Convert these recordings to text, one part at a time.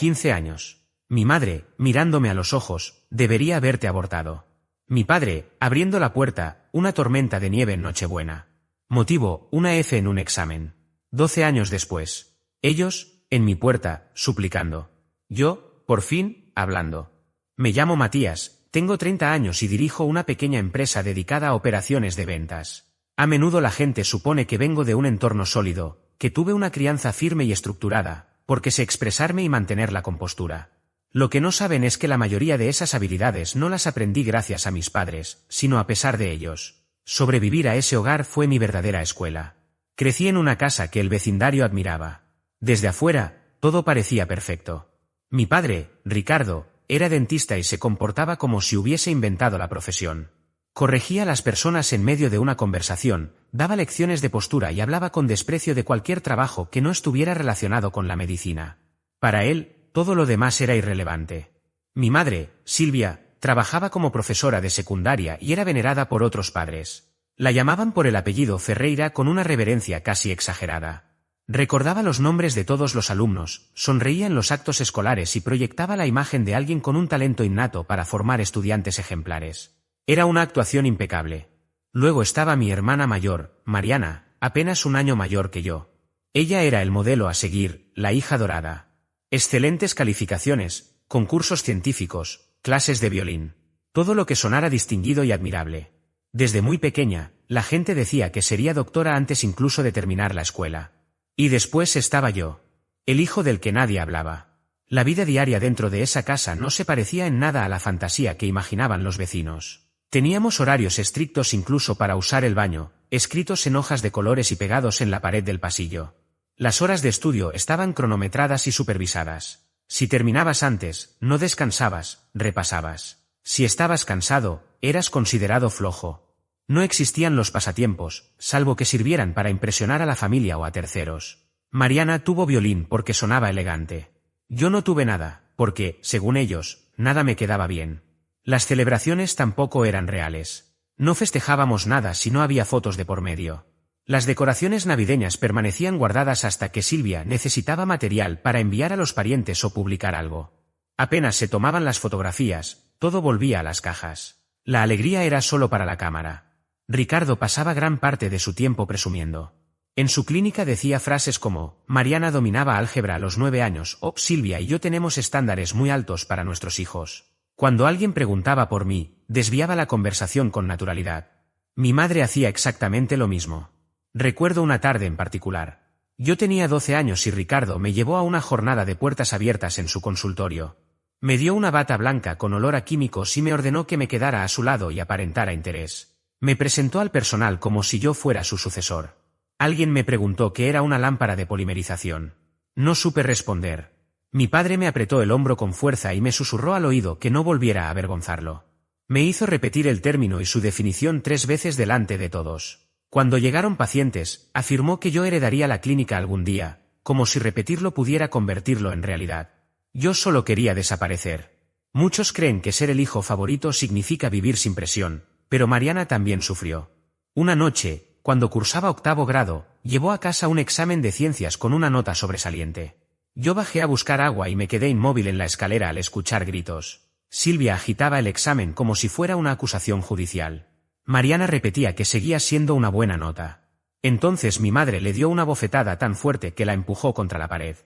15 años. Mi madre, mirándome a los ojos, debería haberte abortado. Mi padre, abriendo la puerta, una tormenta de nieve en Nochebuena. Motivo, una F en un examen. 12 años después. Ellos, en mi puerta, suplicando. Yo, por fin, hablando. Me llamo Matías, tengo 30 años y dirijo una pequeña empresa dedicada a operaciones de ventas. A menudo la gente supone que vengo de un entorno sólido, que tuve una crianza firme y estructurada, porque sé expresarme y mantener la compostura. Lo que no saben es que la mayoría de esas habilidades no las aprendí gracias a mis padres, sino a pesar de ellos. Sobrevivir a ese hogar fue mi verdadera escuela. Crecí en una casa que el vecindario admiraba. Desde afuera, todo parecía perfecto. Mi padre, Ricardo, era dentista y se comportaba como si hubiese inventado la profesión. Corregía a las personas en medio de una conversación, daba lecciones de postura y hablaba con desprecio de cualquier trabajo que no estuviera relacionado con la medicina. Para él, todo lo demás era irrelevante. Mi madre, Silvia, trabajaba como profesora de secundaria y era venerada por otros padres. La llamaban por el apellido Ferreira con una reverencia casi exagerada. Recordaba los nombres de todos los alumnos, sonreía en los actos escolares y proyectaba la imagen de alguien con un talento innato para formar estudiantes ejemplares. Era una actuación impecable. Luego estaba mi hermana mayor, Mariana, apenas un año mayor que yo. Ella era el modelo a seguir, la hija dorada. Excelentes calificaciones, concursos científicos, clases de violín. Todo lo que sonara distinguido y admirable. Desde muy pequeña, la gente decía que sería doctora antes incluso de terminar la escuela. Y después estaba yo, el hijo del que nadie hablaba. La vida diaria dentro de esa casa no se parecía en nada a la fantasía que imaginaban los vecinos. Teníamos horarios estrictos incluso para usar el baño, escritos en hojas de colores y pegados en la pared del pasillo. Las horas de estudio estaban cronometradas y supervisadas. Si terminabas antes, no descansabas, repasabas. Si estabas cansado, eras considerado flojo. No existían los pasatiempos, salvo que sirvieran para impresionar a la familia o a terceros. Mariana tuvo violín porque sonaba elegante. Yo no tuve nada, porque, según ellos, nada me quedaba bien. Las celebraciones tampoco eran reales. No festejábamos nada si no había fotos de por medio. Las decoraciones navideñas permanecían guardadas hasta que Silvia necesitaba material para enviar a los parientes o publicar algo. Apenas se tomaban las fotografías, todo volvía a las cajas. La alegría era solo para la cámara. Ricardo pasaba gran parte de su tiempo presumiendo. En su clínica decía frases como, Mariana dominaba álgebra a los 9 años o Silvia y yo tenemos estándares muy altos para nuestros hijos. Cuando alguien preguntaba por mí, desviaba la conversación con naturalidad. Mi madre hacía exactamente lo mismo. Recuerdo una tarde en particular. Yo tenía 12 años y Ricardo me llevó a una jornada de puertas abiertas en su consultorio. Me dio una bata blanca con olor a químicos y me ordenó que me quedara a su lado y aparentara interés. Me presentó al personal como si yo fuera su sucesor. Alguien me preguntó qué era una lámpara de polimerización. No supe responder. Mi padre me apretó el hombro con fuerza y me susurró al oído que no volviera a avergonzarlo. Me hizo repetir el término y su definición 3 veces delante de todos. Cuando llegaron pacientes, afirmó que yo heredaría la clínica algún día, como si repetirlo pudiera convertirlo en realidad. Yo solo quería desaparecer. Muchos creen que ser el hijo favorito significa vivir sin presión, pero Mariana también sufrió. Una noche, cuando cursaba 8º grado, llevó a casa un examen de ciencias con una nota sobresaliente. Yo bajé a buscar agua y me quedé inmóvil en la escalera al escuchar gritos. Silvia agitaba el examen como si fuera una acusación judicial. Mariana repetía que seguía siendo una buena nota. Entonces mi madre le dio una bofetada tan fuerte que la empujó contra la pared.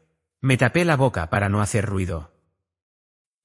Me tapé la boca para no hacer ruido.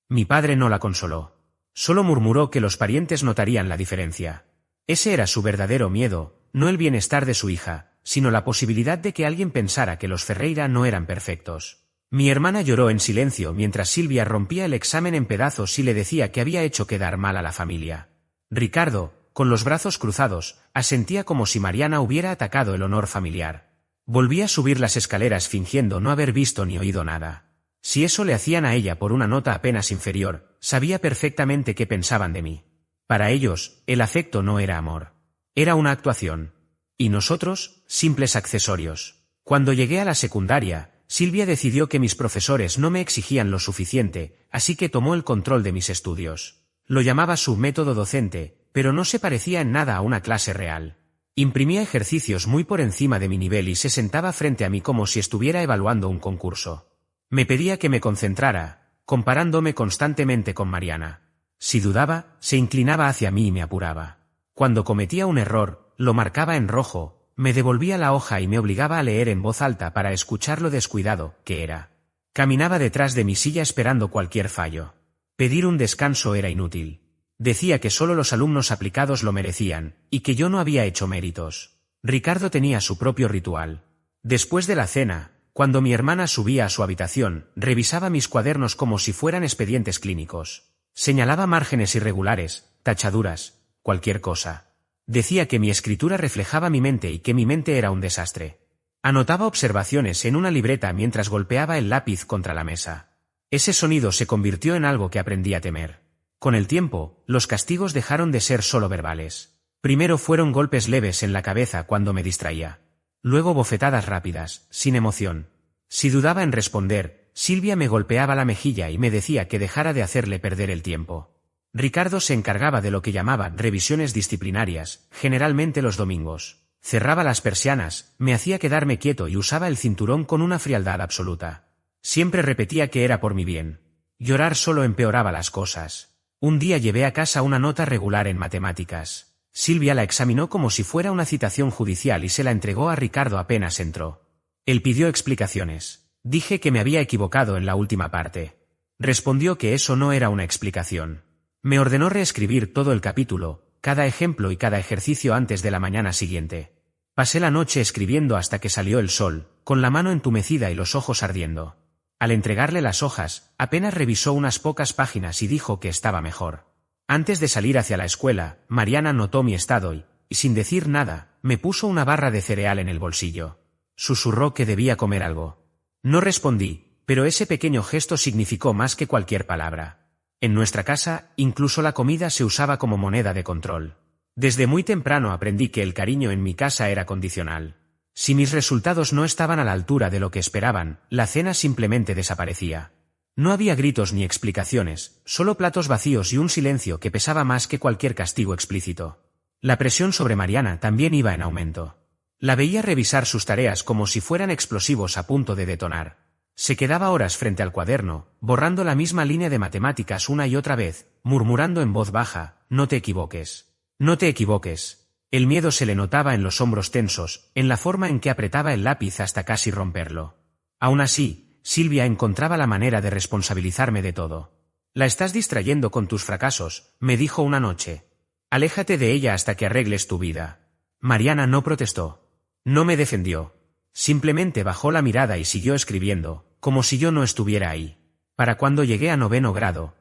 Mi padre no la consoló. Solo murmuró que los parientes notarían la diferencia. Ese era su verdadero miedo, no el bienestar de su hija, sino la posibilidad de que alguien pensara que los Ferreira no eran perfectos. Mi hermana lloró en silencio mientras Silvia rompía el examen en pedazos y le decía que había hecho quedar mal a la familia. Ricardo, con los brazos cruzados, asentía como si Mariana hubiera atacado el honor familiar. Volví a subir las escaleras fingiendo no haber visto ni oído nada. Si eso le hacían a ella por una nota apenas inferior, sabía perfectamente qué pensaban de mí. Para ellos, el afecto no era amor. Era una actuación. Y nosotros, simples accesorios. Cuando llegué a la secundaria, Silvia decidió que mis profesores no me exigían lo suficiente, así que tomó el control de mis estudios. Lo llamaba su método docente, pero no se parecía en nada a una clase real. Imprimía ejercicios muy por encima de mi nivel y se sentaba frente a mí como si estuviera evaluando un concurso. Me pedía que me concentrara, comparándome constantemente con Mariana. Si dudaba, se inclinaba hacia mí y me apuraba. Cuando cometía un error, lo marcaba en rojo, me devolvía la hoja y me obligaba a leer en voz alta para escuchar lo descuidado que era. Caminaba detrás de mi silla esperando cualquier fallo. Pedir un descanso era inútil. Decía que solo los alumnos aplicados lo merecían, y que yo no había hecho méritos. Ricardo tenía su propio ritual. Después de la cena, cuando mi hermana subía a su habitación, revisaba mis cuadernos como si fueran expedientes clínicos. Señalaba márgenes irregulares, tachaduras, cualquier cosa. Decía que mi escritura reflejaba mi mente y que mi mente era un desastre. Anotaba observaciones en una libreta mientras golpeaba el lápiz contra la mesa. Ese sonido se convirtió en algo que aprendí a temer. Con el tiempo, los castigos dejaron de ser solo verbales. Primero fueron golpes leves en la cabeza cuando me distraía. Luego bofetadas rápidas, sin emoción. Si dudaba en responder, Silvia me golpeaba la mejilla y me decía que dejara de hacerle perder el tiempo. Ricardo se encargaba de lo que llamaba revisiones disciplinarias, generalmente los domingos. Cerraba las persianas, me hacía quedarme quieto y usaba el cinturón con una frialdad absoluta. Siempre repetía que era por mi bien. Llorar solo empeoraba las cosas. Un día llevé a casa una nota regular en matemáticas. Silvia la examinó como si fuera una citación judicial y se la entregó a Ricardo apenas entró. Él pidió explicaciones. Dije que me había equivocado en la última parte. Respondió que eso no era una explicación. Me ordenó reescribir todo el capítulo, cada ejemplo y cada ejercicio antes de la mañana siguiente. Pasé la noche escribiendo hasta que salió el sol, con la mano entumecida y los ojos ardiendo. Al entregarle las hojas, apenas revisó unas pocas páginas y dijo que estaba mejor. Antes de salir hacia la escuela, Mariana notó mi estado y, sin decir nada, me puso una barra de cereal en el bolsillo. Susurró que debía comer algo. No respondí, pero ese pequeño gesto significó más que cualquier palabra. En nuestra casa, incluso la comida se usaba como moneda de control. Desde muy temprano aprendí que el cariño en mi casa era condicional. Si mis resultados no estaban a la altura de lo que esperaban, la cena simplemente desaparecía. No había gritos ni explicaciones, solo platos vacíos y un silencio que pesaba más que cualquier castigo explícito. La presión sobre Mariana también iba en aumento. La veía revisar sus tareas como si fueran explosivos a punto de detonar. Se quedaba horas frente al cuaderno, borrando la misma línea de matemáticas una y otra vez, murmurando en voz baja: «No te equivoques. No te equivoques». El miedo se le notaba en los hombros tensos, en la forma en que apretaba el lápiz hasta casi romperlo. Aún así, Silvia encontraba la manera de responsabilizarme de todo. «La estás distrayendo con tus fracasos», me dijo una noche. «Aléjate de ella hasta que arregles tu vida». Mariana no protestó. No me defendió. Simplemente bajó la mirada y siguió escribiendo, como si yo no estuviera ahí. Para cuando llegué a 9º grado,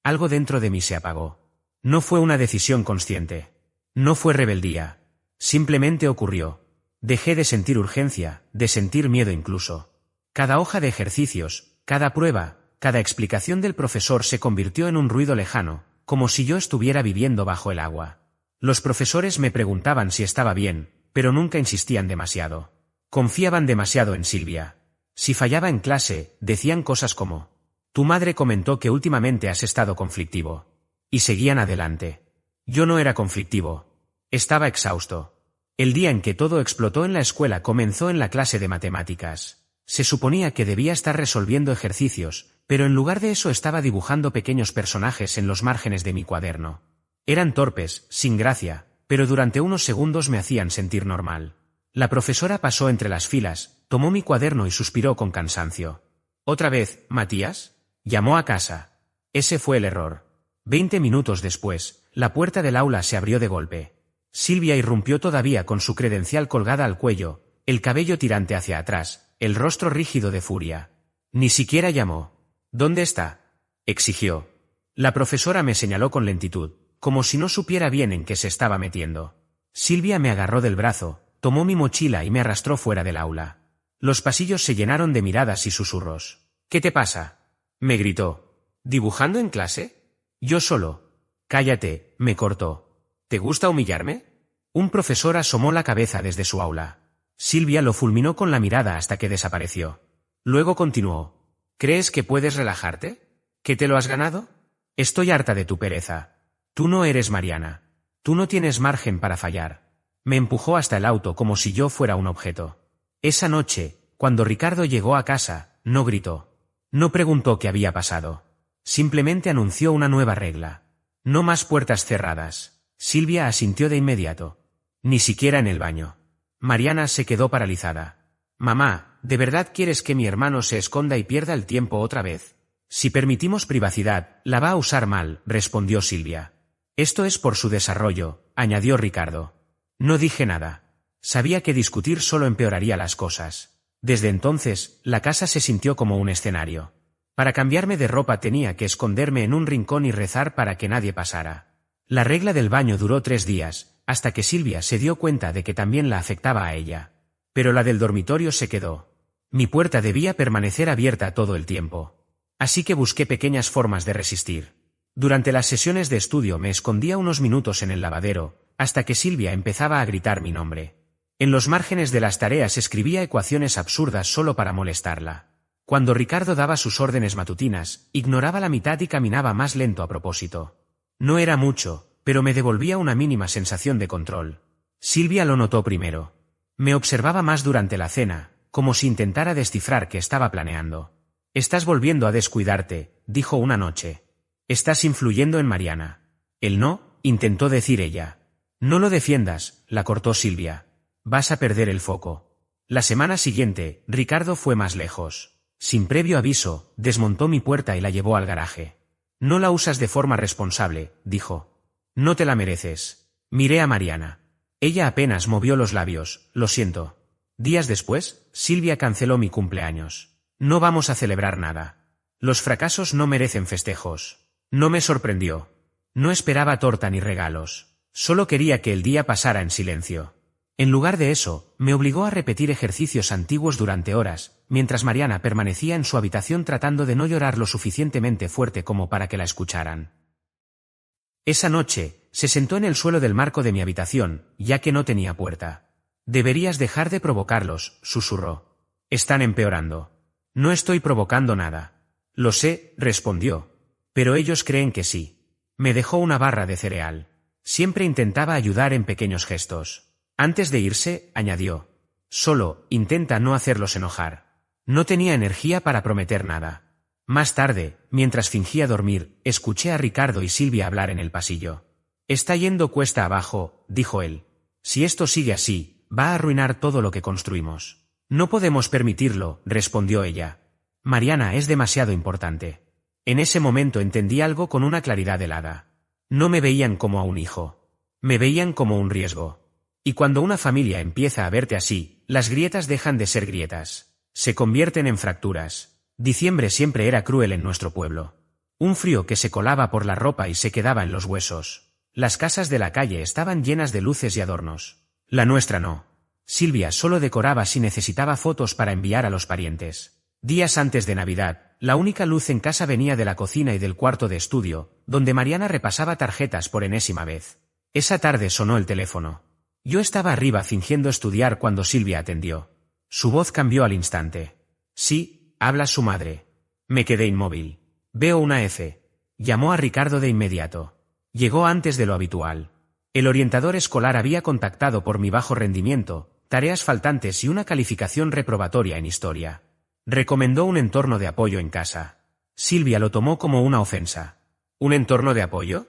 algo dentro de mí se apagó. No fue una decisión consciente. No fue rebeldía. Simplemente ocurrió. Dejé de sentir urgencia, de sentir miedo incluso. Cada hoja de ejercicios, cada prueba, cada explicación del profesor se convirtió en un ruido lejano, como si yo estuviera viviendo bajo el agua. Los profesores me preguntaban si estaba bien, pero nunca insistían demasiado. Confiaban demasiado en Silvia. Si fallaba en clase, decían cosas como: «Tu madre comentó que últimamente has estado conflictivo». Y seguían adelante. Yo no era conflictivo. Estaba exhausto. El día en que todo explotó en la escuela comenzó en la clase de matemáticas. Se suponía que debía estar resolviendo ejercicios, pero en lugar de eso estaba dibujando pequeños personajes en los márgenes de mi cuaderno. Eran torpes, sin gracia, pero durante unos segundos me hacían sentir normal. La profesora pasó entre las filas, tomó mi cuaderno y suspiró con cansancio. «¿Otra vez, Matías?». Llamó a casa. Ese fue el error. 20 minutos después, la puerta del aula se abrió de golpe. Silvia irrumpió todavía con su credencial colgada al cuello, el cabello tirante hacia atrás, el rostro rígido de furia. Ni siquiera llamó. «¿Dónde está?», exigió. La profesora me señaló con lentitud, como si no supiera bien en qué se estaba metiendo. Silvia me agarró del brazo, tomó mi mochila y me arrastró fuera del aula. Los pasillos se llenaron de miradas y susurros. «¿Qué te pasa?», me gritó. «¿Dibujando en clase?». «Yo solo». «Cállate», me cortó. «¿Te gusta humillarme?». Un profesor asomó la cabeza desde su aula. Silvia lo fulminó con la mirada hasta que desapareció. Luego continuó: «¿Crees que puedes relajarte? ¿Que te lo has ganado? Estoy harta de tu pereza. Tú no eres Mariana. Tú no tienes margen para fallar». Me empujó hasta el auto como si yo fuera un objeto. Esa noche, cuando Ricardo llegó a casa, No gritó. No preguntó qué había pasado. Simplemente anunció una nueva regla. No más puertas cerradas. Silvia asintió de inmediato. Ni siquiera en el baño. Mariana se quedó paralizada. Mamá, ¿de verdad quieres que mi hermano se esconda y pierda el tiempo otra vez? Si permitimos privacidad, la va a usar mal, respondió Silvia. Esto es por su desarrollo, añadió Ricardo. No dije nada. Sabía que discutir solo empeoraría las cosas. Desde entonces, la casa se sintió como un escenario. Para cambiarme de ropa tenía que esconderme en un rincón y rezar para que nadie pasara. La regla del baño duró 3 días, hasta que Silvia se dio cuenta de que también la afectaba a ella. Pero la del dormitorio se quedó. Mi puerta debía permanecer abierta todo el tiempo. Así que busqué pequeñas formas de resistir. Durante las sesiones de estudio me escondía unos minutos en el lavadero, hasta que Silvia empezaba a gritar mi nombre. En los márgenes de las tareas escribía ecuaciones absurdas solo para molestarla. Cuando Ricardo daba sus órdenes matutinas, ignoraba la mitad y caminaba más lento a propósito. No era mucho, pero me devolvía una mínima sensación de control. Silvia lo notó primero. Me observaba más durante la cena, como si intentara descifrar qué estaba planeando. «Estás volviendo a descuidarte», dijo una noche. «Estás influyendo en Mariana». «El no», intentó decir ella. «No lo defiendas», la cortó Silvia. «Vas a perder el foco». La semana siguiente, Ricardo fue más lejos. Sin previo aviso, desmontó mi puerta y la llevó al garaje. «No la usas de forma responsable», dijo. «No te la mereces». Miré a Mariana. Ella apenas movió los labios. «Lo siento». Días después, Silvia canceló mi cumpleaños. «No vamos a celebrar nada. Los fracasos no merecen festejos». No me sorprendió. No esperaba torta ni regalos. Solo quería que el día pasara en silencio. En lugar de eso, me obligó a repetir ejercicios antiguos durante horas, mientras Mariana permanecía en su habitación tratando de no llorar lo suficientemente fuerte como para que la escucharan. Esa noche, se sentó en el suelo del marco de mi habitación, ya que no tenía puerta. «Deberías dejar de provocarlos», susurró. «Están empeorando». «No estoy provocando nada». «Lo sé», respondió. «Pero ellos creen que sí». Me dejó una barra de cereal. Siempre intentaba ayudar en pequeños gestos. Antes de irse, añadió. «Solo, intenta no hacerlos enojar». No tenía energía para prometer nada. Más tarde, mientras fingía dormir, escuché a Ricardo y Silvia hablar en el pasillo. «Está yendo cuesta abajo», dijo él. «Si esto sigue así, va a arruinar todo lo que construimos». «No podemos permitirlo», respondió ella. «Mariana es demasiado importante». En ese momento entendí algo con una claridad helada. No me veían como a un hijo. Me veían como un riesgo. Y cuando una familia empieza a verte así, las grietas dejan de ser grietas. Se convierten en fracturas. Diciembre siempre era cruel en nuestro pueblo. Un frío que se colaba por la ropa y se quedaba en los huesos. Las casas de la calle estaban llenas de luces y adornos. La nuestra no. Silvia solo decoraba si necesitaba fotos para enviar a los parientes. Días antes de Navidad, la única luz en casa venía de la cocina y del cuarto de estudio, donde Mariana repasaba tarjetas por enésima vez. Esa tarde sonó el teléfono. Yo estaba arriba fingiendo estudiar cuando Silvia atendió. Su voz cambió al instante. «Sí, habla su madre». Me quedé inmóvil. «Veo una F». Llamó a Ricardo de inmediato. Llegó antes de lo habitual. El orientador escolar había contactado por mi bajo rendimiento, tareas faltantes y una calificación reprobatoria en historia. Recomendó un entorno de apoyo en casa. Silvia lo tomó como una ofensa. «¿Un entorno de apoyo?»,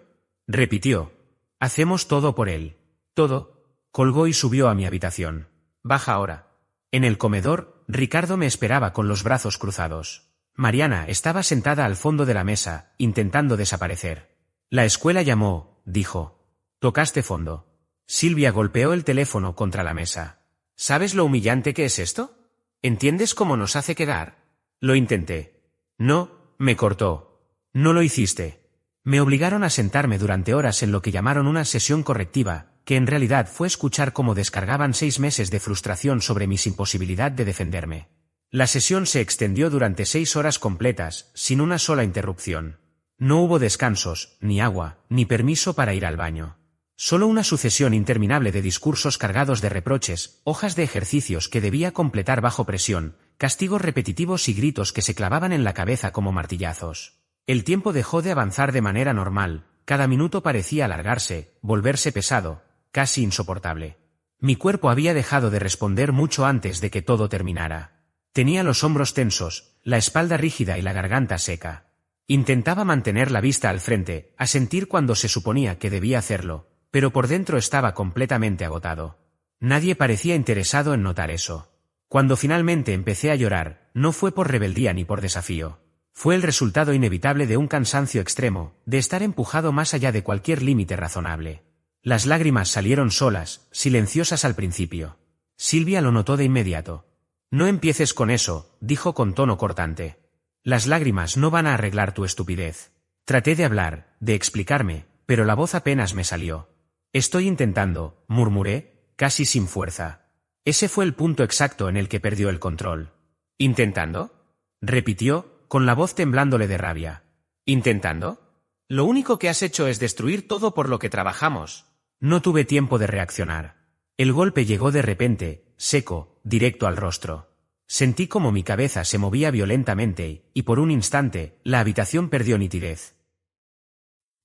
repitió. «Hacemos todo por él». «¿Todo?». Colgó y subió a mi habitación. «Baja ahora». En el comedor, Ricardo me esperaba con los brazos cruzados. Mariana estaba sentada al fondo de la mesa, intentando desaparecer. «La escuela llamó», dijo. «Tocaste fondo». Silvia golpeó el teléfono contra la mesa. «¿Sabes lo humillante que es esto? ¿Entiendes cómo nos hace quedar?». Lo intenté. «No», me cortó. «No lo hiciste». Me obligaron a sentarme durante horas en lo que llamaron una sesión correctiva, que en realidad fue escuchar cómo descargaban 6 meses de frustración sobre mi imposibilidad de defenderme. La sesión se extendió durante 6 horas completas, sin una sola interrupción. No hubo descansos, ni agua, ni permiso para ir al baño. Solo una sucesión interminable de discursos cargados de reproches, hojas de ejercicios que debía completar bajo presión, castigos repetitivos y gritos que se clavaban en la cabeza como martillazos. El tiempo dejó de avanzar de manera normal, cada minuto parecía alargarse, volverse pesado, casi insoportable. Mi cuerpo había dejado de responder mucho antes de que todo terminara. Tenía los hombros tensos, la espalda rígida y la garganta seca. Intentaba mantener la vista al frente, a sentir cuando se suponía que debía hacerlo, pero por dentro estaba completamente agotado. Nadie parecía interesado en notar eso. Cuando finalmente empecé a llorar, no fue por rebeldía ni por desafío. Fue el resultado inevitable de un cansancio extremo, de estar empujado más allá de cualquier límite razonable. Las lágrimas salieron solas, silenciosas al principio. Silvia lo notó de inmediato. «No empieces con eso», dijo con tono cortante. «Las lágrimas no van a arreglar tu estupidez». Traté de hablar, de explicarme, pero la voz apenas me salió. «Estoy intentando», murmuré, casi sin fuerza. Ese fue el punto exacto en el que perdió el control. «¿Intentando?», repitió, con la voz temblándole de rabia. «¿Intentando? Lo único que has hecho es destruir todo por lo que trabajamos». No tuve tiempo de reaccionar. El golpe llegó de repente, seco, directo al rostro. Sentí como mi cabeza se movía violentamente y por un instante, la habitación perdió nitidez.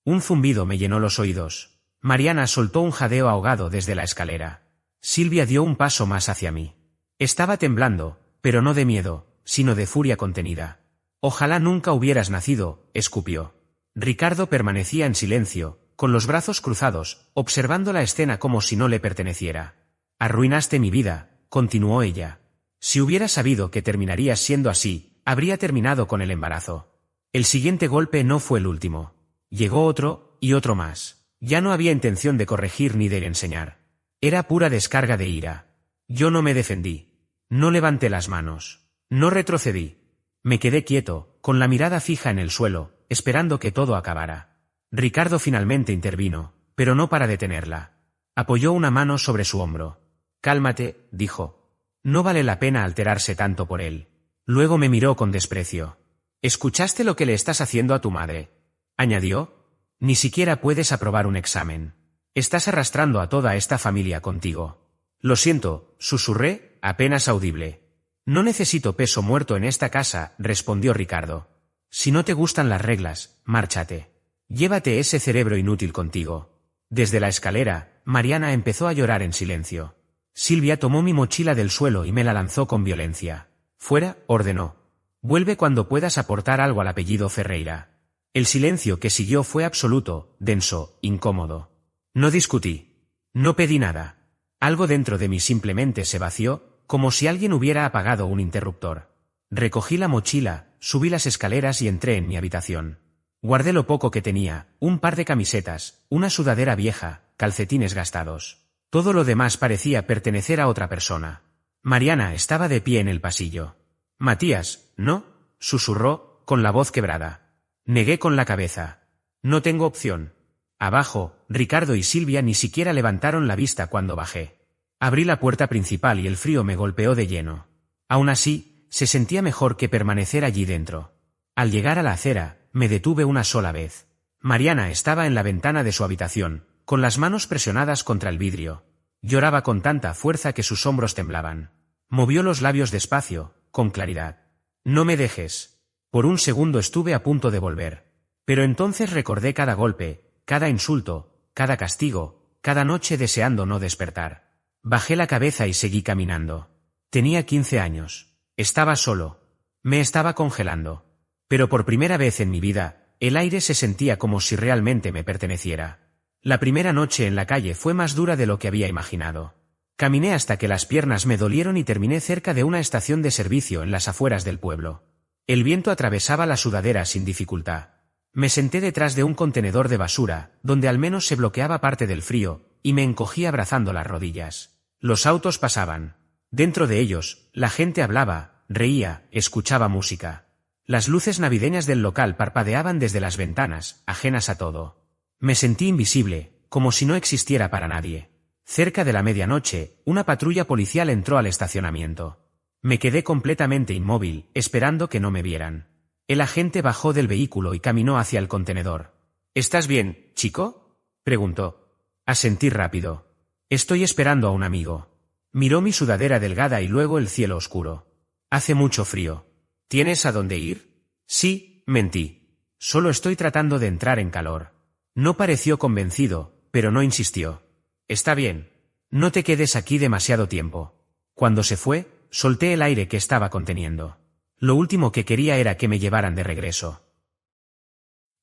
Un zumbido me llenó los oídos. Mariana soltó un jadeo ahogado desde la escalera. Silvia dio un paso más hacia mí. Estaba temblando, pero no de miedo, sino de furia contenida. «Ojalá nunca hubieras nacido», escupió. Ricardo permanecía en silencio, con los brazos cruzados, observando la escena como si no le perteneciera. «Arruinaste mi vida», continuó ella. «Si hubiera sabido que terminarías siendo así, habría terminado con el embarazo». El siguiente golpe no fue el último. Llegó otro, y otro más. Ya no había intención de corregir ni de enseñar. Era pura descarga de ira. Yo no me defendí. No levanté las manos. No retrocedí. Me quedé quieto, con la mirada fija en el suelo, esperando que todo acabara. Ricardo finalmente intervino, pero no para detenerla. Apoyó una mano sobre su hombro. «Cálmate», dijo. «No vale la pena alterarse tanto por él». Luego me miró con desprecio. «¿Escuchaste lo que le estás haciendo a tu madre?», añadió. «Ni siquiera puedes aprobar un examen. Estás arrastrando a toda esta familia contigo». «Lo siento», susurré, apenas audible. «No necesito peso muerto en esta casa», respondió Ricardo. «Si no te gustan las reglas, márchate. Llévate ese cerebro inútil contigo». Desde la escalera, Mariana empezó a llorar en silencio. Silvia tomó mi mochila del suelo y me la lanzó con violencia. «Fuera», ordenó. «Vuelve cuando puedas aportar algo al apellido Ferreira». El silencio que siguió fue absoluto, denso, incómodo. No discutí. No pedí nada. Algo dentro de mí simplemente se vació, como si alguien hubiera apagado un interruptor. Recogí la mochila, subí las escaleras y entré en mi habitación. Guardé lo poco que tenía, un par de camisetas, una sudadera vieja, calcetines gastados. Todo lo demás parecía pertenecer a otra persona. Mariana estaba de pie en el pasillo. «Matías, ¿no?», susurró, con la voz quebrada. Negué con la cabeza. «No tengo opción». Abajo, Ricardo y Silvia ni siquiera levantaron la vista cuando bajé. Abrí la puerta principal y el frío me golpeó de lleno. Aún así, se sentía mejor que permanecer allí dentro. Al llegar a la acera, me detuve una sola vez. Mariana estaba en la ventana de su habitación, con las manos presionadas contra el vidrio. Lloraba con tanta fuerza que sus hombros temblaban. Movió los labios despacio, con claridad. «No me dejes». Por un segundo estuve a punto de volver. Pero entonces recordé cada golpe, cada insulto, cada castigo, cada noche deseando no despertar. Bajé la cabeza y seguí caminando. Tenía 15 años. Estaba solo. Me estaba congelando. Pero por primera vez en mi vida, el aire se sentía como si realmente me perteneciera. La primera noche en la calle fue más dura de lo que había imaginado. Caminé hasta que las piernas me dolieron y terminé cerca de una estación de servicio en las afueras del pueblo. El viento atravesaba la sudadera sin dificultad. Me senté detrás de un contenedor de basura, donde al menos se bloqueaba parte del frío, y me encogí abrazando las rodillas. Los autos pasaban. Dentro de ellos, la gente hablaba, reía, escuchaba música. Las luces navideñas del local parpadeaban desde las ventanas, ajenas a todo. Me sentí invisible, como si no existiera para nadie. Cerca de la medianoche, una patrulla policial entró al estacionamiento. Me quedé completamente inmóvil, esperando que no me vieran. El agente bajó del vehículo y caminó hacia el contenedor. «¿Estás bien, chico?», preguntó. Asentí rápido. «Estoy esperando a un amigo». Miró mi sudadera delgada y luego el cielo oscuro. «Hace mucho frío». «¿Tienes a dónde ir?». «Sí», mentí. «Solo estoy tratando de entrar en calor». No pareció convencido, pero no insistió. «Está bien. No te quedes aquí demasiado tiempo». Cuando se fue, Solté el aire que estaba conteniendo. Lo último que quería era que me llevaran de regreso.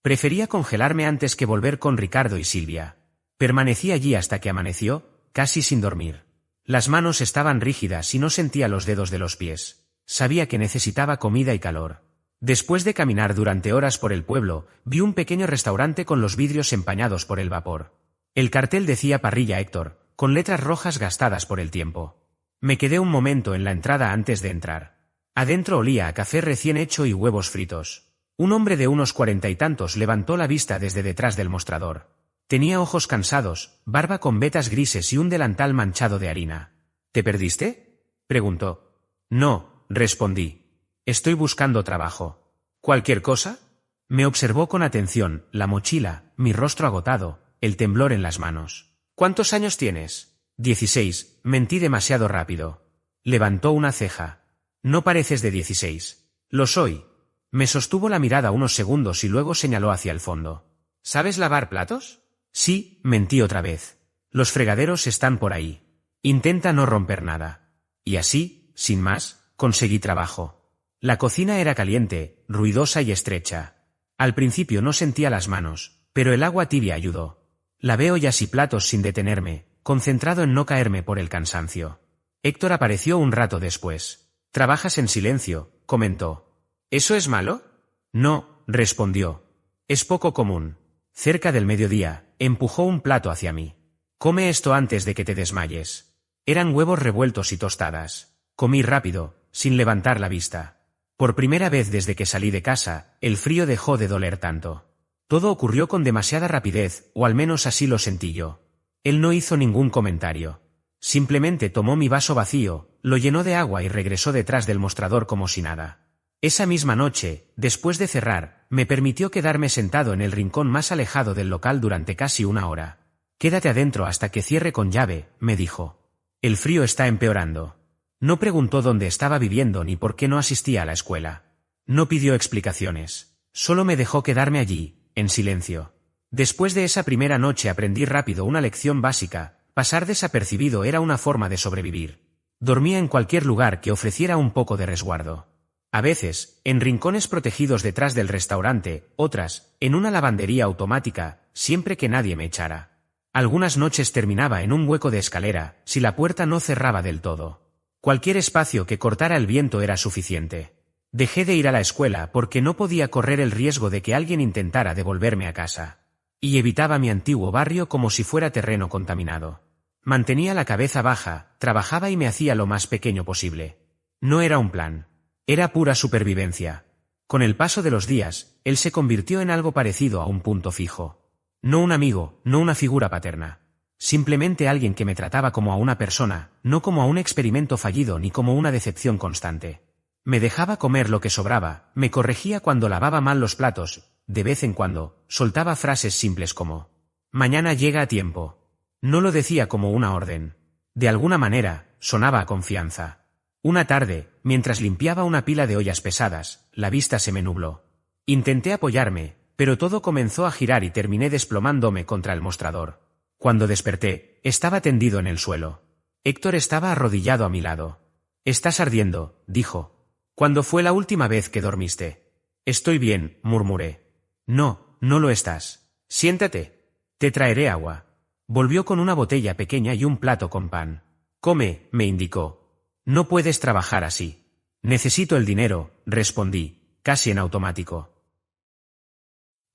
Prefería congelarme antes que volver con Ricardo y Silvia. Permanecí allí hasta que amaneció, casi sin dormir. Las manos estaban rígidas y no sentía los dedos de los pies. Sabía que necesitaba comida y calor. Después de caminar durante horas por el pueblo, vi un pequeño restaurante con los vidrios empañados por el vapor. El cartel decía Parrilla Héctor, con letras rojas gastadas por el tiempo. Me quedé un momento en la entrada antes de entrar. Adentro olía a café recién hecho y huevos fritos. Un hombre de unos 40 y tantos levantó la vista desde detrás del mostrador. Tenía ojos cansados, barba con vetas grises y un delantal manchado de harina. ¿Te perdiste?, preguntó. No, respondí. Estoy buscando trabajo. ¿Cualquier cosa? Me observó con atención, la mochila, mi rostro agotado, el temblor en las manos. ¿Cuántos años tienes? 16, mentí demasiado rápido. Levantó una ceja. No pareces de 16. Lo soy. Me sostuvo la mirada unos segundos y luego señaló hacia el fondo. ¿Sabes lavar platos? Sí, mentí otra vez. Los fregaderos están por ahí. Intenta no romper nada. Y así, sin más, conseguí trabajo. La cocina era caliente, ruidosa y estrecha. Al principio no sentía las manos, pero el agua tibia ayudó. Lavé ollas y platos sin detenerme, concentrado en no caerme por el cansancio. Héctor apareció un rato después. «Trabajas en silencio», comentó. ¿Eso es malo? No, respondió. Es poco común. Cerca del mediodía, empujó un plato hacia mí. Come esto antes de que te desmayes. Eran huevos revueltos y tostadas. Comí rápido, sin levantar la vista. Por primera vez desde que salí de casa, el frío dejó de doler tanto. Todo ocurrió con demasiada rapidez, o al menos así lo sentí yo. Él no hizo ningún comentario. Simplemente tomó mi vaso vacío, lo llenó de agua y regresó detrás del mostrador como si nada. Esa misma noche, después de cerrar, me permitió quedarme sentado en el rincón más alejado del local durante casi una hora. «Quédate adentro hasta que cierre con llave», me dijo. «El frío está empeorando». No preguntó dónde estaba viviendo ni por qué no asistía a la escuela. No pidió explicaciones. Solo me dejó quedarme allí, en silencio. Después de esa primera noche aprendí rápido una lección básica: pasar desapercibido era una forma de sobrevivir. Dormía en cualquier lugar que ofreciera un poco de resguardo. A veces, en rincones protegidos detrás del restaurante, otras, en una lavandería automática, siempre que nadie me echara. Algunas noches terminaba en un hueco de escalera, si la puerta no cerraba del todo. Cualquier espacio que cortara el viento era suficiente. Dejé de ir a la escuela porque no podía correr el riesgo de que alguien intentara devolverme a casa. Y evitaba mi antiguo barrio como si fuera terreno contaminado. Mantenía la cabeza baja, trabajaba y me hacía lo más pequeño posible. No era un plan. Era pura supervivencia. Con el paso de los días, él se convirtió en algo parecido a un punto fijo. No un amigo, no una figura paterna. Simplemente alguien que me trataba como a una persona, no como a un experimento fallido ni como una decepción constante. Me dejaba comer lo que sobraba, me corregía cuando lavaba mal los platos, de vez en cuando, soltaba frases simples como: «Mañana llega a tiempo». No lo decía como una orden. De alguna manera, sonaba a confianza. Una tarde, mientras limpiaba una pila de ollas pesadas, la vista se me nubló. Intenté apoyarme, pero todo comenzó a girar y terminé desplomándome contra el mostrador. Cuando desperté, estaba tendido en el suelo. Héctor estaba arrodillado a mi lado. «Estás ardiendo», dijo. «¿Cuándo fue la última vez que dormiste?» «Estoy bien», murmuré. «No, no lo estás. Siéntate. Te traeré agua». Volvió con una botella pequeña y un plato con pan. «Come», me indicó. «No puedes trabajar así». «Necesito el dinero», respondí, casi en automático.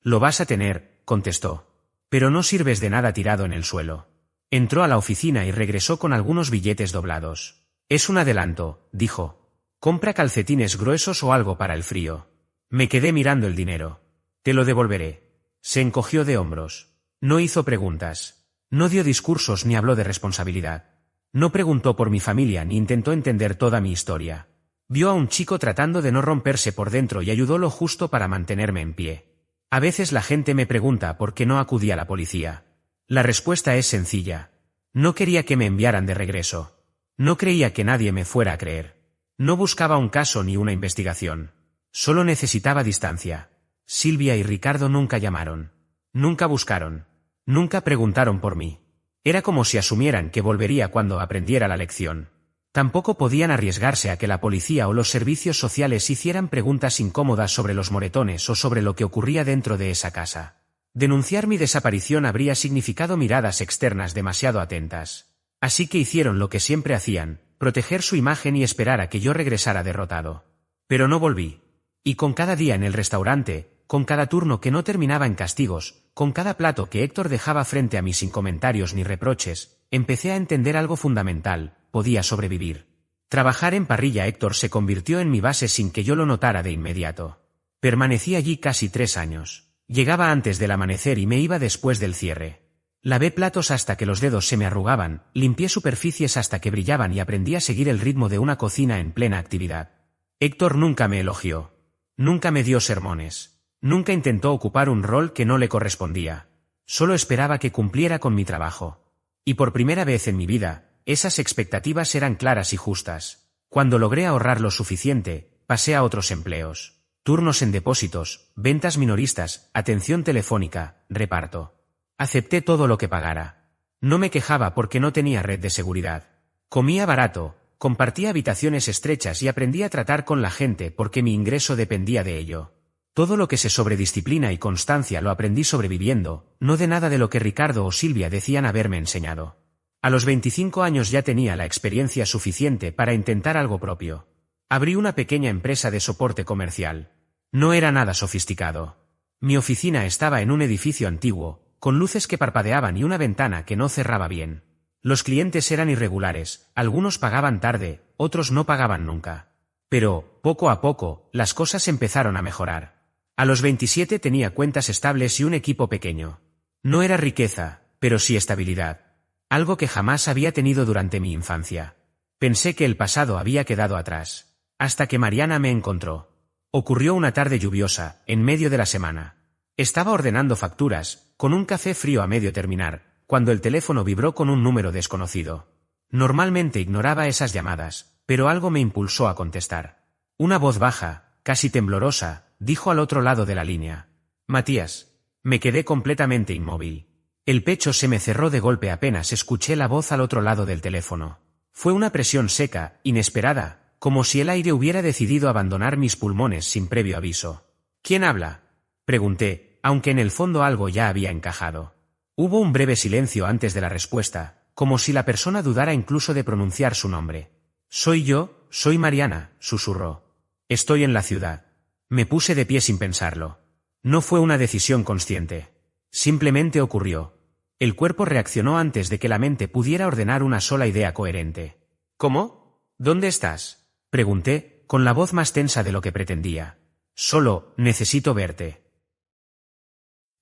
«Lo vas a tener», contestó. «Pero no sirves de nada tirado en el suelo». Entró a la oficina y regresó con algunos billetes doblados. «Es un adelanto», dijo. «Compra calcetines gruesos o algo para el frío». Me quedé mirando el dinero. «Te lo devolveré». Se encogió de hombros. No hizo preguntas. No dio discursos ni habló de responsabilidad. No preguntó por mi familia ni intentó entender toda mi historia. Vio a un chico tratando de no romperse por dentro y ayudó lo justo para mantenerme en pie. A veces la gente me pregunta por qué no acudí a la policía. La respuesta es sencilla. No quería que me enviaran de regreso. No creía que nadie me fuera a creer. No buscaba un caso ni una investigación. Solo necesitaba distancia. Silvia y Ricardo nunca llamaron. Nunca buscaron. Nunca preguntaron por mí. Era como si asumieran que volvería cuando aprendiera la lección. Tampoco podían arriesgarse a que la policía o los servicios sociales hicieran preguntas incómodas sobre los moretones o sobre lo que ocurría dentro de esa casa. Denunciar mi desaparición habría significado miradas externas demasiado atentas. Así que hicieron lo que siempre hacían, proteger su imagen y esperar a que yo regresara derrotado. Pero no volví. Y con cada día en el restaurante, con cada turno que no terminaba en castigos, con cada plato que Héctor dejaba frente a mí sin comentarios ni reproches, empecé a entender algo fundamental: podía sobrevivir. Trabajar en parrilla Héctor se convirtió en mi base sin que yo lo notara de inmediato. Permanecí allí casi 3 años. Llegaba antes del amanecer y me iba después del cierre. Lavé platos hasta que los dedos se me arrugaban, limpié superficies hasta que brillaban y aprendí a seguir el ritmo de una cocina en plena actividad. Héctor nunca me elogió. Nunca me dio sermones. Nunca intentó ocupar un rol que no le correspondía. Solo esperaba que cumpliera con mi trabajo. Y por primera vez en mi vida, esas expectativas eran claras y justas. Cuando logré ahorrar lo suficiente, pasé a otros empleos. Turnos en depósitos, ventas minoristas, atención telefónica, reparto. Acepté todo lo que pagara. No me quejaba porque no tenía red de seguridad. Comía barato, compartía habitaciones estrechas y aprendí a tratar con la gente porque mi ingreso dependía de ello. Todo lo que sé sobre disciplina y constancia lo aprendí sobreviviendo, no de nada de lo que Ricardo o Silvia decían haberme enseñado. A los 25 años ya tenía la experiencia suficiente para intentar algo propio. Abrí una pequeña empresa de soporte comercial. No era nada sofisticado. Mi oficina estaba en un edificio antiguo, con luces que parpadeaban y una ventana que no cerraba bien. Los clientes eran irregulares, algunos pagaban tarde, otros no pagaban nunca. Pero, poco a poco, las cosas empezaron a mejorar. A los 27 tenía cuentas estables y un equipo pequeño. No era riqueza, pero sí estabilidad. Algo que jamás había tenido durante mi infancia. Pensé que el pasado había quedado atrás. Hasta que Mariana me encontró. Ocurrió una tarde lluviosa, en medio de la semana. Estaba ordenando facturas, con un café frío a medio terminar, cuando el teléfono vibró con un número desconocido. Normalmente ignoraba esas llamadas, pero algo me impulsó a contestar. Una voz baja, casi temblorosa, dijo al otro lado de la línea: Matías. Me quedé completamente inmóvil. El pecho se me cerró de golpe apenas escuché la voz al otro lado del teléfono. Fue una presión seca, inesperada, como si el aire hubiera decidido abandonar mis pulmones sin previo aviso. ¿Quién habla?, pregunté, aunque en el fondo algo ya había encajado. Hubo un breve silencio antes de la respuesta, como si la persona dudara incluso de pronunciar su nombre. Soy Mariana, susurró. Estoy en la ciudad. Me puse de pie sin pensarlo. No fue una decisión consciente. Simplemente ocurrió. El cuerpo reaccionó antes de que la mente pudiera ordenar una sola idea coherente. ¿Cómo? ¿Dónde estás?, pregunté, con la voz más tensa de lo que pretendía. Solo, necesito verte.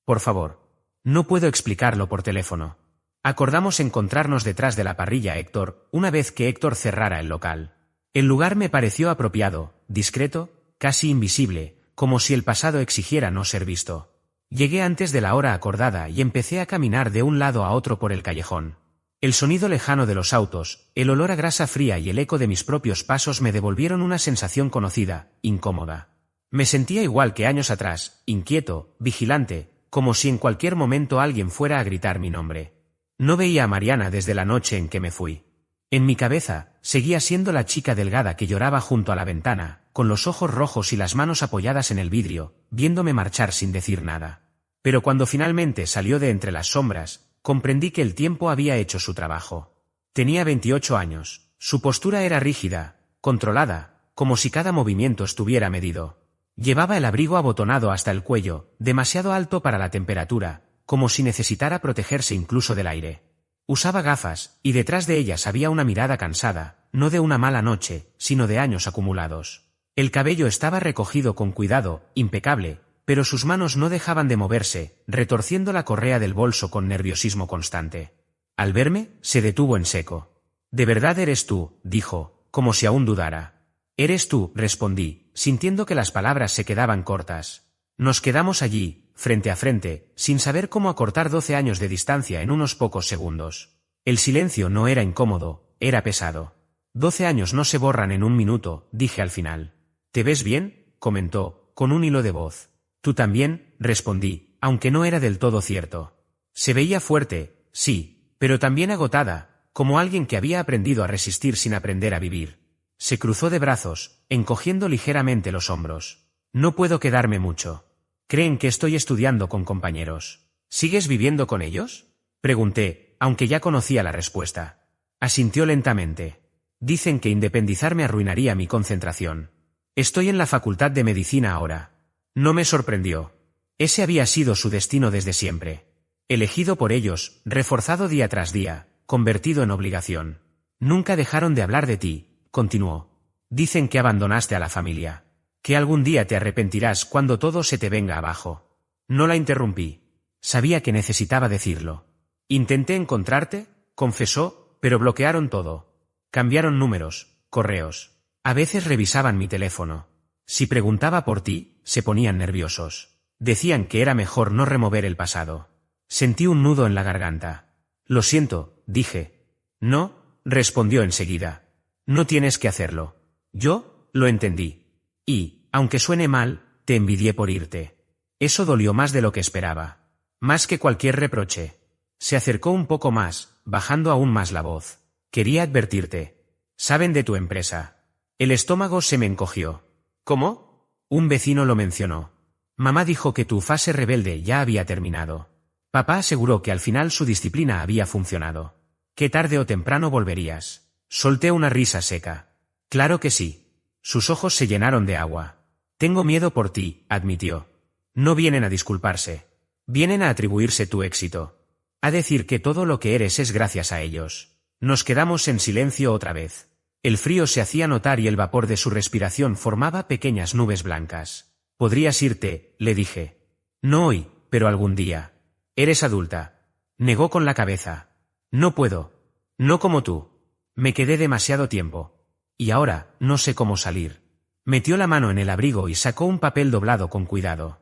Por favor. No puedo explicarlo por teléfono. Acordamos encontrarnos detrás de la parrilla Héctor, una vez que Héctor cerrara el local. El lugar me pareció apropiado, discreto, casi invisible, como si el pasado exigiera no ser visto. Llegué antes de la hora acordada y empecé a caminar de un lado a otro por el callejón. El sonido lejano de los autos, el olor a grasa fría y el eco de mis propios pasos me devolvieron una sensación conocida, incómoda. Me sentía igual que años atrás, inquieto, vigilante, como si en cualquier momento alguien fuera a gritar mi nombre. No veía a Mariana desde la noche en que me fui. En mi cabeza, seguía siendo la chica delgada que lloraba junto a la ventana, con los ojos rojos y las manos apoyadas en el vidrio, viéndome marchar sin decir nada. Pero cuando finalmente salió de entre las sombras, comprendí que el tiempo había hecho su trabajo. Tenía 28 años, su postura era rígida, controlada, como si cada movimiento estuviera medido. Llevaba el abrigo abotonado hasta el cuello, demasiado alto para la temperatura, como si necesitara protegerse incluso del aire. Usaba gafas, y detrás de ellas había una mirada cansada, no de una mala noche, sino de años acumulados. El cabello estaba recogido con cuidado, impecable, pero sus manos no dejaban de moverse, retorciendo la correa del bolso con nerviosismo constante. Al verme, se detuvo en seco. «¿De verdad eres tú?», dijo, como si aún dudara. «Eres tú», respondí, sintiendo que las palabras se quedaban cortas. Nos quedamos allí, frente a frente, sin saber cómo acortar 12 años de distancia en unos pocos segundos. El silencio no era incómodo, era pesado. 12 años no se borran en un minuto, dije al final. «¿Te ves bien?», comentó, con un hilo de voz. «Tú también», respondí, aunque no era del todo cierto. Se veía fuerte, sí, pero también agotada, como alguien que había aprendido a resistir sin aprender a vivir. Se cruzó de brazos, encogiendo ligeramente los hombros. No puedo quedarme mucho. Creen que estoy estudiando con compañeros. ¿Sigues viviendo con ellos? Pregunté, aunque ya conocía la respuesta. Asintió lentamente. Dicen que independizarme arruinaría mi concentración. Estoy en la facultad de medicina ahora. No me sorprendió. Ese había sido su destino desde siempre. Elegido por ellos, reforzado día tras día, convertido en obligación. Nunca dejaron de hablar de ti, continuó. Dicen que abandonaste a la familia. Que algún día te arrepentirás cuando todo se te venga abajo. No la interrumpí. Sabía que necesitaba decirlo. Intenté encontrarte, confesó, pero bloquearon todo. Cambiaron números, correos. A veces revisaban mi teléfono. Si preguntaba por ti, se ponían nerviosos. Decían que era mejor no remover el pasado. Sentí un nudo en la garganta. Lo siento, dije. No, respondió enseguida. No tienes que hacerlo. Yo, lo entendí. Y, aunque suene mal, te envidié por irte. Eso dolió más de lo que esperaba. Más que cualquier reproche. Se acercó un poco más, bajando aún más la voz. Quería advertirte. Saben de tu empresa. El estómago se me encogió. ¿Cómo? Un vecino lo mencionó. Mamá dijo que tu fase rebelde ya había terminado. Papá aseguró que al final su disciplina había funcionado. Que tarde o temprano volverías. Solté una risa seca. Claro que sí. Sus ojos se llenaron de agua. Tengo miedo por ti, admitió. No vienen a disculparse. Vienen a atribuirse tu éxito. A decir que todo lo que eres es gracias a ellos. Nos quedamos en silencio otra vez. El frío se hacía notar y el vapor de su respiración formaba pequeñas nubes blancas. Podrías irte, le dije. No hoy, pero algún día. Eres adulta. Negó con la cabeza. No puedo. No como tú. Me quedé demasiado tiempo. Y ahora, no sé cómo salir. Metió la mano en el abrigo y sacó un papel doblado con cuidado.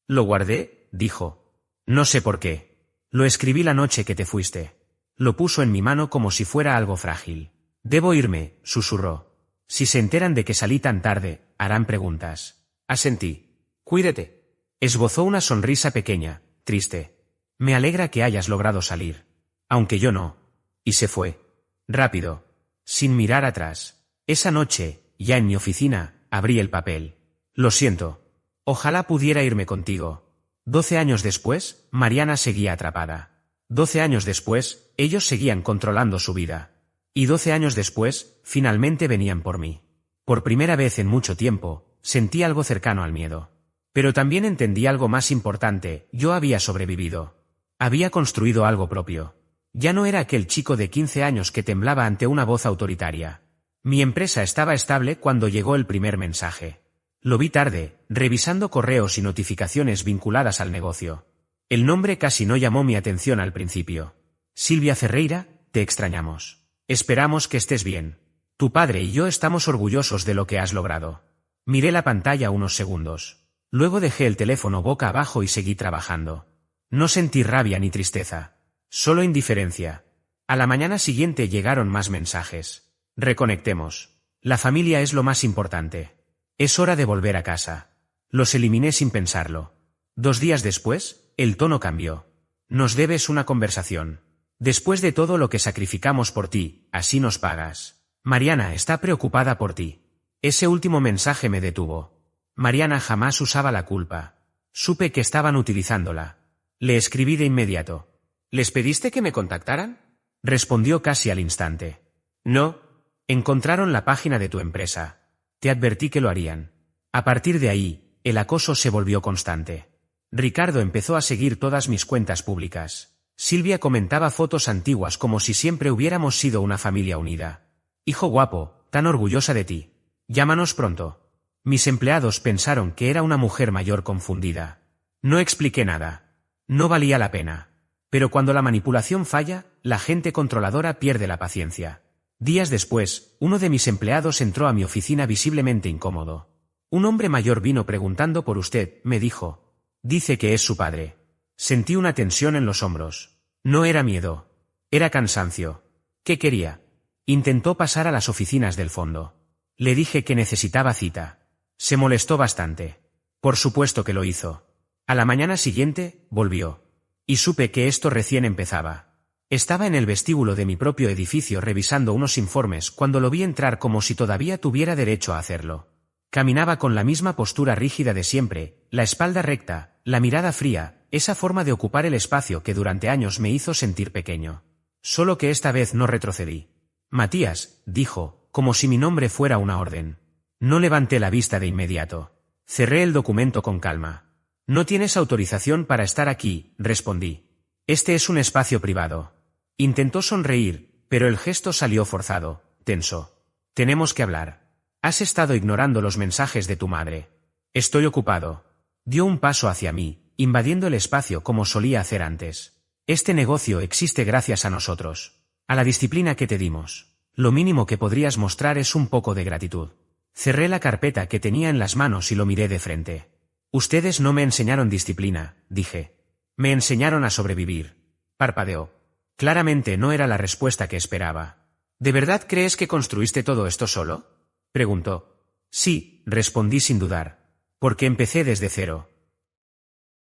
Lo guardé, dijo. No sé por qué. Lo escribí la noche que te fuiste. Lo puso en mi mano como si fuera algo frágil. Debo irme, susurró. Si se enteran de que salí tan tarde, harán preguntas. Asentí. Cuídate. Esbozó una sonrisa pequeña, triste. Me alegra que hayas logrado salir. Aunque yo no. Y se fue. Rápido. Sin mirar atrás. Esa noche, ya en mi oficina, abrí el papel. Lo siento. Ojalá pudiera irme contigo. 12 años después, Mariana seguía atrapada. 12 años después, ellos seguían controlando su vida. Y 12 años después, finalmente venían por mí. Por primera vez en mucho tiempo, sentí algo cercano al miedo. Pero también entendí algo más importante, yo había sobrevivido. Había construido algo propio. Ya no era aquel chico de 15 años que temblaba ante una voz autoritaria. Mi empresa estaba estable cuando llegó el primer mensaje. Lo vi tarde, revisando correos y notificaciones vinculadas al negocio. El nombre casi no llamó mi atención al principio. Silvia Ferreira, te extrañamos. Esperamos que estés bien. Tu padre y yo estamos orgullosos de lo que has logrado. Miré la pantalla unos segundos. Luego dejé el teléfono boca abajo y seguí trabajando. No sentí rabia ni tristeza. Solo indiferencia. A la mañana siguiente llegaron más mensajes. Reconectemos. La familia es lo más importante. Es hora de volver a casa. Los eliminé sin pensarlo. 2 días después, el tono cambió. Nos debes una conversación. Después de todo lo que sacrificamos por ti, así nos pagas. Mariana está preocupada por ti. Ese último mensaje me detuvo. Mariana jamás usaba la culpa. Supe que estaban utilizándola. Le escribí de inmediato. ¿Les pediste que me contactaran? Respondió casi al instante. No. Encontraron la página de tu empresa. Te advertí que lo harían. A partir de ahí, el acoso se volvió constante. Ricardo empezó a seguir todas mis cuentas públicas. Silvia comentaba fotos antiguas como si siempre hubiéramos sido una familia unida. Hijo guapo, tan orgullosa de ti. Llámanos pronto. Mis empleados pensaron que era una mujer mayor confundida. No expliqué nada. No valía la pena. Pero cuando la manipulación falla, la gente controladora pierde la paciencia. Días después, uno de mis empleados entró a mi oficina visiblemente incómodo. Un hombre mayor vino preguntando por usted, me dijo. Dice que es su padre. Sentí una tensión en los hombros. No era miedo. Era cansancio. ¿Qué quería? Intentó pasar a las oficinas del fondo. Le dije que necesitaba cita. Se molestó bastante. Por supuesto que lo hizo. A la mañana siguiente, volvió. Y supe que esto recién empezaba. Estaba en el vestíbulo de mi propio edificio revisando unos informes cuando lo vi entrar como si todavía tuviera derecho a hacerlo. Caminaba con la misma postura rígida de siempre, la espalda recta, la mirada fría, esa forma de ocupar el espacio que durante años me hizo sentir pequeño. Solo que esta vez no retrocedí. Matías, dijo, como si mi nombre fuera una orden. No levanté la vista de inmediato. Cerré el documento con calma. No tienes autorización para estar aquí, respondí. Este es un espacio privado. Intentó sonreír, pero el gesto salió forzado, tenso. Tenemos que hablar. Has estado ignorando los mensajes de tu madre. Estoy ocupado. Dio un paso hacia mí, invadiendo el espacio como solía hacer antes. Este negocio existe gracias a nosotros. A la disciplina que te dimos. Lo mínimo que podrías mostrar es un poco de gratitud. Cerré la carpeta que tenía en las manos y lo miré de frente. Ustedes no me enseñaron disciplina, dije. Me enseñaron a sobrevivir. Parpadeó. Claramente no era la respuesta que esperaba. ¿De verdad crees que construiste todo esto solo? Preguntó. Sí, respondí sin dudar. Porque empecé desde cero.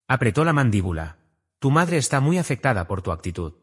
Apretó la mandíbula. Tu madre está muy afectada por tu actitud.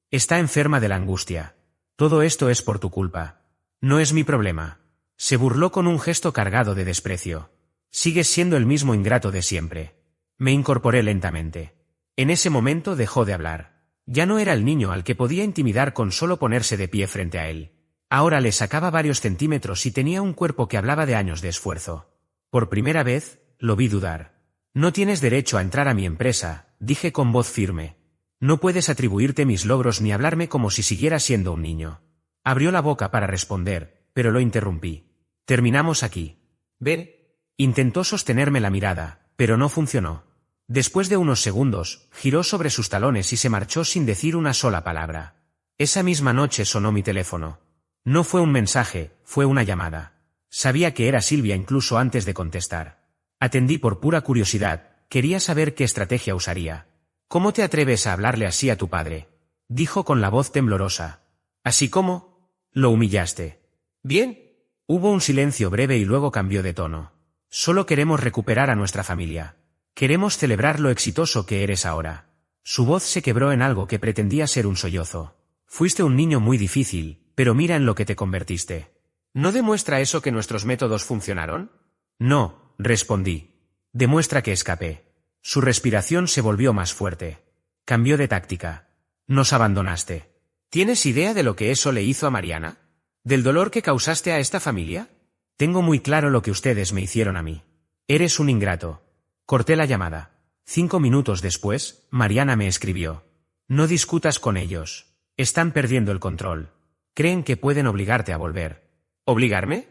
Está enferma de la angustia. Todo esto es por tu culpa. No es mi problema. Se burló con un gesto cargado de desprecio. Sigues siendo el mismo ingrato de siempre. Me incorporé lentamente. En ese momento dejó de hablar. Ya no era el niño al que podía intimidar con solo ponerse de pie frente a él. Ahora le sacaba varios centímetros y tenía un cuerpo que hablaba de años de esfuerzo. Por primera vez, lo vi dudar. No tienes derecho a entrar a mi empresa, dije con voz firme. No puedes atribuirte mis logros ni hablarme como si siguiera siendo un niño. Abrió la boca para responder, pero lo interrumpí. Terminamos aquí. Ver. Intentó sostenerme la mirada, pero no funcionó. Después de unos segundos, giró sobre sus talones y se marchó sin decir una sola palabra. Esa misma noche sonó mi teléfono. No fue un mensaje, fue una llamada. Sabía que era Silvia incluso antes de contestar. Atendí por pura curiosidad, quería saber qué estrategia usaría. ¿Cómo te atreves a hablarle así a tu padre? Dijo con la voz temblorosa. ¿Así cómo? Lo humillaste. Bien. Hubo un silencio breve y luego cambió de tono. Solo queremos recuperar a nuestra familia. Queremos celebrar lo exitoso que eres ahora. Su voz se quebró en algo que pretendía ser un sollozo. Fuiste un niño muy difícil, pero mira en lo que te convertiste. ¿No demuestra eso que nuestros métodos funcionaron? No, respondí. Demuestra que escapé. Su respiración se volvió más fuerte. Cambió de táctica. Nos abandonaste. ¿Tienes idea de lo que eso le hizo a Mariana? ¿Del dolor que causaste a esta familia? Tengo muy claro lo que ustedes me hicieron a mí. Eres un ingrato. Corté la llamada. 5 minutos después, Mariana me escribió. No discutas con ellos. Están perdiendo el control. Creen que pueden obligarte a volver. ¿Obligarme?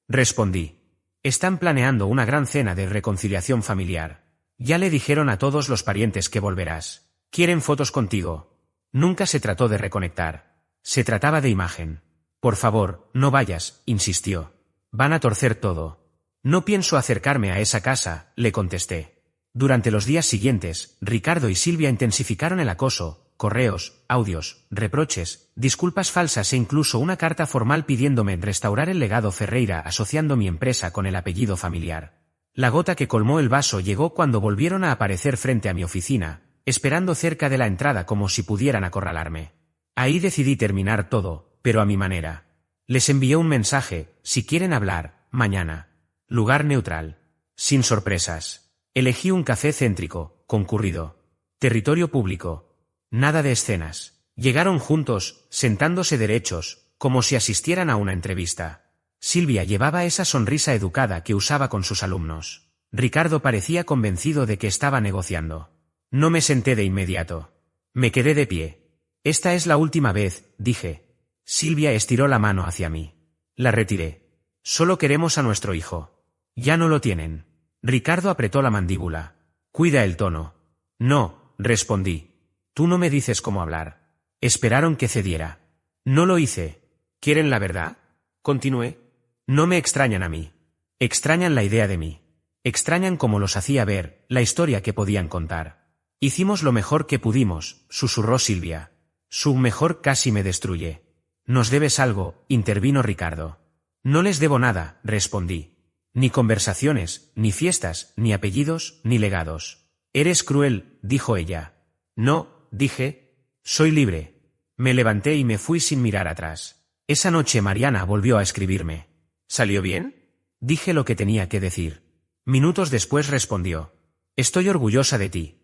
Respondí. Están planeando una gran cena de reconciliación familiar. Ya le dijeron a todos los parientes que volverás. Quieren fotos contigo. Nunca se trató de reconectar. Se trataba de imagen. Por favor, no vayas, insistió. Van a torcer todo. No pienso acercarme a esa casa, le contesté. Durante los días siguientes, Ricardo y Silvia intensificaron el acoso, correos, audios, reproches, disculpas falsas e incluso una carta formal pidiéndome restaurar el legado Ferreira asociando mi empresa con el apellido familiar. La gota que colmó el vaso llegó cuando volvieron a aparecer frente a mi oficina, esperando cerca de la entrada como si pudieran acorralarme. Ahí decidí terminar todo, pero a mi manera. Les envié un mensaje, si quieren hablar, mañana. Lugar neutral. Sin sorpresas. Elegí un café céntrico, concurrido. Territorio público. Nada de escenas. Llegaron juntos, sentándose derechos, como si asistieran a una entrevista. Silvia llevaba esa sonrisa educada que usaba con sus alumnos. Ricardo parecía convencido de que estaba negociando. No me senté de inmediato. Me quedé de pie. Esta es la última vez, dije. Silvia estiró la mano hacia mí. La retiré. Solo queremos a nuestro hijo. Ya no lo tienen. Ricardo apretó la mandíbula. Cuida el tono. No, respondí. Tú no me dices cómo hablar. Esperaron que cediera. No lo hice. ¿Quieren la verdad? Continué. No me extrañan a mí. Extrañan la idea de mí. Extrañan cómo los hacía ver, la historia que podían contar. Hicimos lo mejor que pudimos, susurró Silvia. Su mejor casi me destruye. Nos debes algo, intervino Ricardo. No les debo nada, respondí. Ni conversaciones, ni fiestas, ni apellidos, ni legados. Eres cruel, dijo ella. No, dije. Soy libre. Me levanté y me fui sin mirar atrás. Esa noche Mariana volvió a escribirme. ¿Salió bien? Dije lo que tenía que decir. Minutos después respondió. Estoy orgullosa de ti.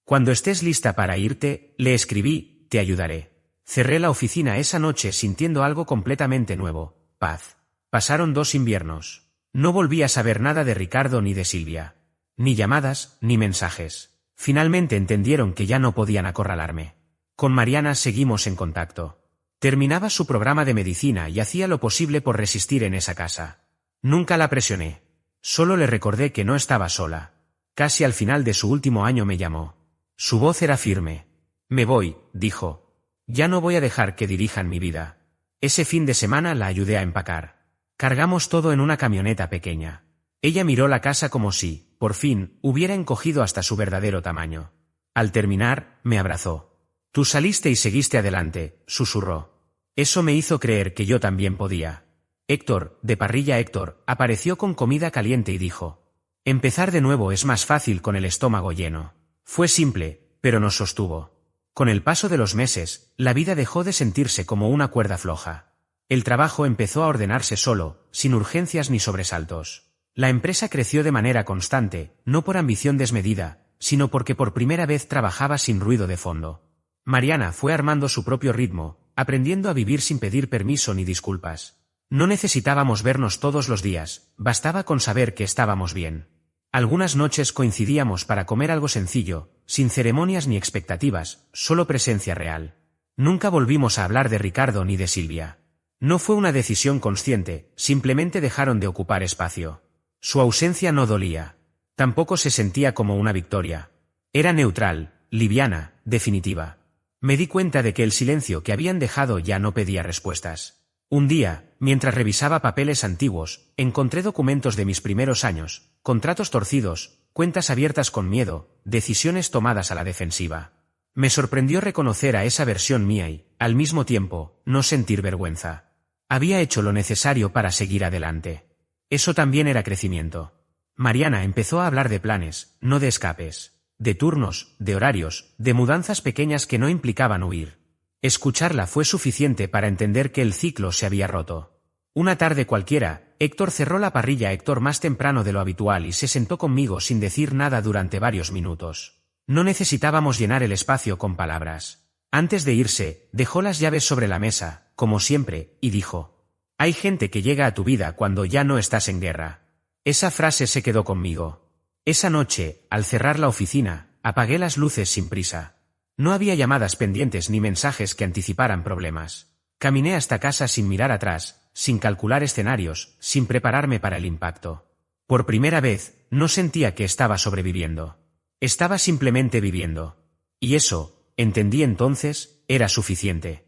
Cuando estés lista para irte, le escribí, te ayudaré. Cerré la oficina esa noche sintiendo algo completamente nuevo, paz. Pasaron 2 inviernos. No volví a saber nada de Ricardo ni de Silvia. Ni llamadas, ni mensajes. Finalmente entendieron que ya no podían acorralarme. Con Mariana seguimos en contacto. Terminaba su programa de medicina y hacía lo posible por resistir en esa casa. Nunca la presioné. Solo le recordé que no estaba sola. Casi al final de su último año me llamó. Su voz era firme. Me voy, dijo. Ya no voy a dejar que dirijan mi vida. Ese fin de semana la ayudé a empacar. Cargamos todo en una camioneta pequeña. Ella miró la casa como si, por fin, hubiera encogido hasta su verdadero tamaño. Al terminar, me abrazó. Tú saliste y seguiste adelante, susurró. Eso me hizo creer que yo también podía. Héctor, de Parrilla Héctor, apareció con comida caliente y dijo. Empezar de nuevo es más fácil con el estómago lleno. Fue simple, pero nos sostuvo. Con el paso de los meses, la vida dejó de sentirse como una cuerda floja. El trabajo empezó a ordenarse solo, sin urgencias ni sobresaltos. La empresa creció de manera constante, no por ambición desmedida, sino porque por primera vez trabajaba sin ruido de fondo. Mariana fue armando su propio ritmo, aprendiendo a vivir sin pedir permiso ni disculpas. No necesitábamos vernos todos los días, bastaba con saber que estábamos bien. Algunas noches coincidíamos para comer algo sencillo, sin ceremonias ni expectativas, solo presencia real. Nunca volvimos a hablar de Ricardo ni de Silvia. No fue una decisión consciente, simplemente dejaron de ocupar espacio. Su ausencia no dolía. Tampoco se sentía como una victoria. Era neutral, liviana, definitiva. Me di cuenta de que el silencio que habían dejado ya no pedía respuestas. Un día, mientras revisaba papeles antiguos, encontré documentos de mis primeros años, contratos torcidos, cuentas abiertas con miedo, decisiones tomadas a la defensiva. Me sorprendió reconocer a esa versión mía y, al mismo tiempo, no sentir vergüenza. Había hecho lo necesario para seguir adelante. Eso también era crecimiento. Mariana empezó a hablar de planes, no de escapes, de turnos, de horarios, de mudanzas pequeñas que no implicaban huir. Escucharla fue suficiente para entender que el ciclo se había roto. Una tarde cualquiera, Héctor cerró la parrilla Héctor más temprano de lo habitual y se sentó conmigo sin decir nada durante varios minutos. No necesitábamos llenar el espacio con palabras. Antes de irse, dejó las llaves sobre la mesa, como siempre, y dijo: hay gente que llega a tu vida cuando ya no estás en guerra. Esa frase se quedó conmigo. Esa noche, al cerrar la oficina, apagué las luces sin prisa. No había llamadas pendientes ni mensajes que anticiparan problemas. Caminé hasta casa sin mirar atrás, sin calcular escenarios, sin prepararme para el impacto. Por primera vez, no sentía que estaba sobreviviendo. Estaba simplemente viviendo. Y eso, entendí entonces, era suficiente.